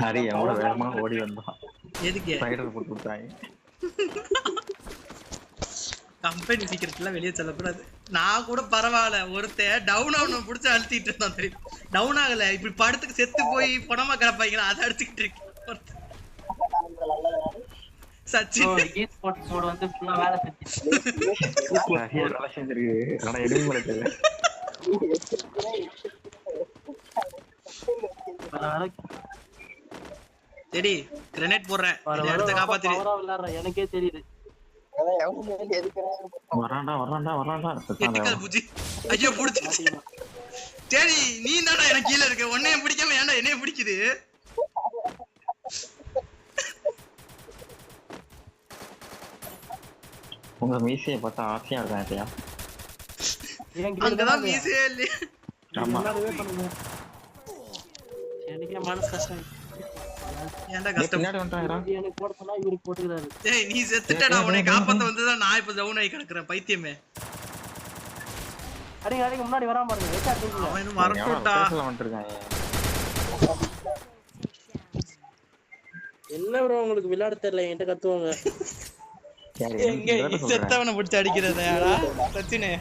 ஹரி எவ்வளோ வேகமா ஓடி வந்தான். எதுக்கு ஸ்பைடர் போட்டு விட்டாங்க. கம்பெனி சீக்கிரத்துல வெளியே சொல்லக்கூடாது. நான் கூட பரவாயில்ல, ஒருத்தன் டவுன் ஆகணும் பிடிச்சி அழுத்திட்டு இருந்தான் தெரியும். டவுன் ஆகல, இப்படி படத்துக்கு செத்து போய் பணமா கிடப்பாங்களா அதை அடிச்சுக்கிட்டு இருக்கு சச்சின். வேலை செஞ்சிருக்கு. ஆனா எதுவுமே முளைக்கல. சரி கிரனேட் போடுறேன், இடத்த காப்பாத்திரு. எனக்கே தெரியுது. எட்டுக்கால் பூச்சி ஐயோ புடிச்சு. சரி நீ தானடா எனக்கு கீழே இருக்க, உன்னையும் பிடிக்காம ஏன்டா என்னைய பிடிக்குது? உங்க மீசையை பார்த்தா ஆசையா இருக்கா? அங்கதான் மீசையே இல்லையா? எனக்கே மனசு கஷ்டம். ஏன்டா கஷ்டம்? எனக்கு போட சொன்னா இவருக்கு போட்டுக்கிறாரு. ஏய் நீ செத்துட்டடா, உன்னை காப்பாத்த வந்ததான் நான் இப்ப டவுன் ஆகி கிடக்குறேன் பைத்தியமே. அடிங்க அடிங்க முன்னாடி வராம பாருங்க. வெச்சா அடிங்க. அவன் இன்னும் மறந்துட்டா. என்ன ப்ரோ உங்களுக்கு விளையாட தெரியல, என்கிட்ட கத்துவாங்க. எங்க செத்தவனை பிடிச்சு அடிக்கிறதா சச்சினே?